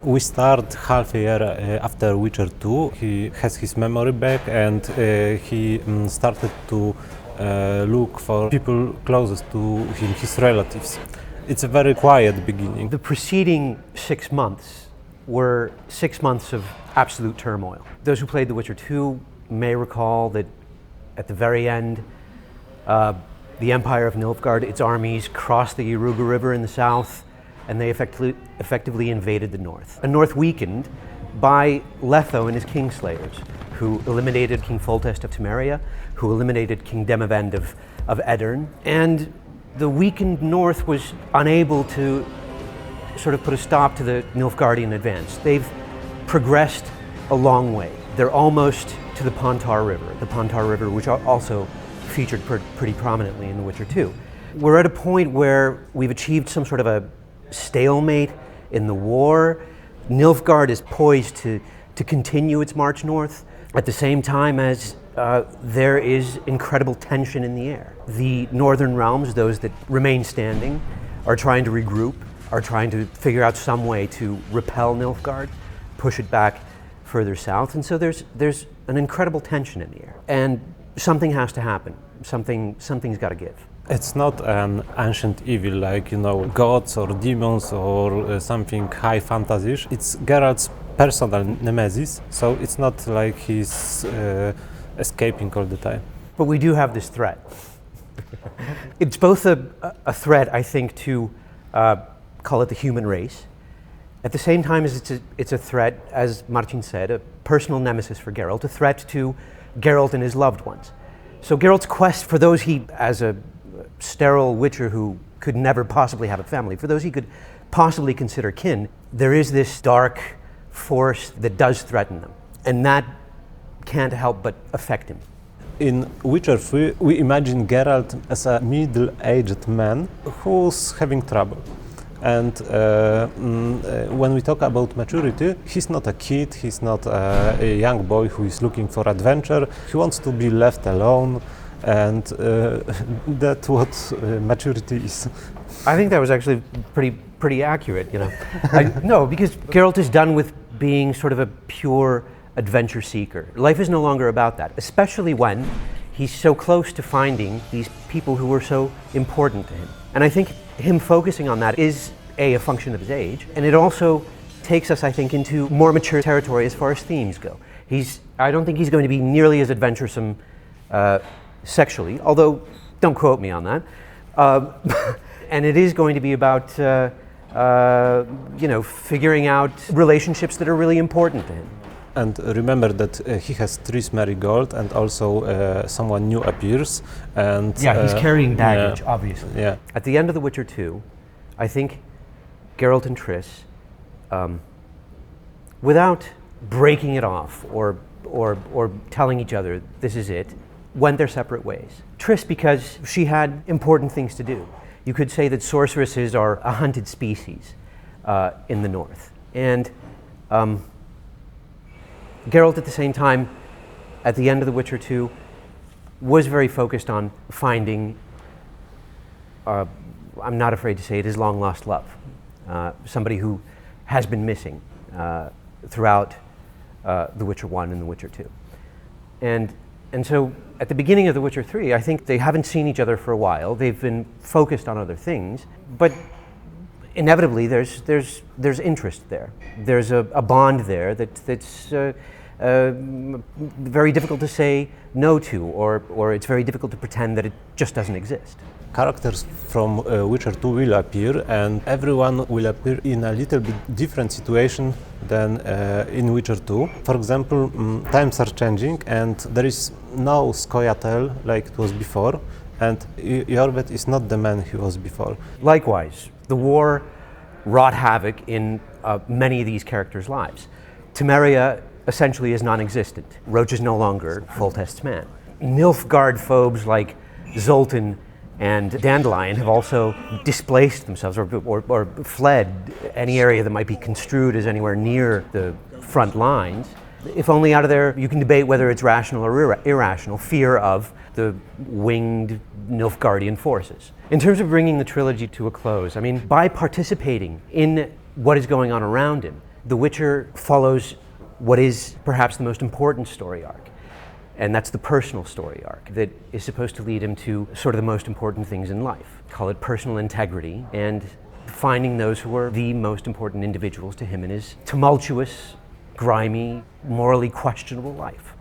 We start half a year after Witcher 2. He has his memory back and he started to look for people closest to him, his relatives. It's a very quiet beginning. The preceding 6 months were 6 months of absolute turmoil. Those who played The Witcher 2 may recall that at the very end, the Empire of Nilfgaard, its armies crossed the Yaruga River in the south, and they effectively invaded the north. A north weakened by Letho and his Kingslayers, who eliminated King Foltest of Temeria, who eliminated King Demavend of Edirn, and the weakened north was unable to sort of put a stop to the Nilfgaardian advance. They've progressed a long way. They're almost to the Pontar River, which also featured pretty prominently in The Witcher 2. We're at a point where we've achieved some sort of a stalemate in the war. Nilfgaard is poised to continue its march north at the same time as there is incredible tension in the air. The northern realms, those that remain standing, are trying to regroup, are trying to figure out some way to repel Nilfgaard, push it back further south, and so there's an incredible tension in the air. And something has to happen. Something's got to give. It's not an ancient evil like, gods or demons or something high fantasy. It's Geralt's personal nemesis, so it's not like he's escaping all the time. But we do have this threat. It's both a threat, I think, to call it the human race. At the same time as it's a threat, as Marcin said, a personal nemesis for Geralt, a threat to Geralt and his loved ones. So Geralt's quest for those as a sterile witcher who could never possibly have a family, for those he could possibly consider kin, there is this dark force that does threaten them, and that can't help but affect him. In Witcher 3, we imagine Geralt as a middle-aged man who's having trouble. And when we talk about maturity, he's not a kid, he's not a young boy who is looking for adventure. He wants to be left alone, and that's what maturity is. I think that was actually pretty accurate, No, because Geralt is done with being sort of a pure adventure seeker. Life is no longer about that, especially when he's so close to finding these people who were so important to him. And I think him focusing on that is a function of his age, and it also takes us, I think, into more mature territory as far as themes go. I don't think he's going to be nearly as adventuresome sexually, although don't quote me on that. And it is going to be about figuring out relationships that are really important to him. And remember that he has Triss Merigold, and also someone new appears. And he's carrying baggage, obviously. Yeah. At the end of The Witcher 2, I think Geralt and Triss, without breaking it off or telling each other this is it, went their separate ways. Triss because she had important things to do. You could say that sorceresses are a hunted species in the north. And Geralt, at the same time, at the end of The Witcher 2, was very focused on finding, I'm not afraid to say it, his long-lost love. Somebody who has been missing throughout The Witcher 1 and The Witcher 2. And so, at the beginning of The Witcher 3, I think they haven't seen each other for a while. They've been focused on other things, but inevitably there's interest there. There's a bond there that's very difficult to say no to, or it's very difficult to pretend that it just doesn't exist. Characters from Witcher 2 will appear, and everyone will appear in a little bit different situation than in Witcher 2. For example, times are changing, and there is no Scoia'tael like it was before, and Iorveth is not the man he was before. Likewise, the war wrought havoc in many of these characters' lives. Temeria essentially is non-existent. Roach is no longer Foltest's man. Nilfgaard phobes like Zoltan and Dandelion have also displaced themselves or fled any area that might be construed as anywhere near the front lines. If only out of there, you can debate whether it's rational or irrational, fear of the winged Nilfgaardian forces. In terms of bringing the trilogy to a close, I mean, by participating in what is going on around him, The Witcher follows what is perhaps the most important story arc, and that's the personal story arc that is supposed to lead him to sort of the most important things in life. Call it personal integrity and finding those who are the most important individuals to him in his tumultuous, grimy, morally questionable life.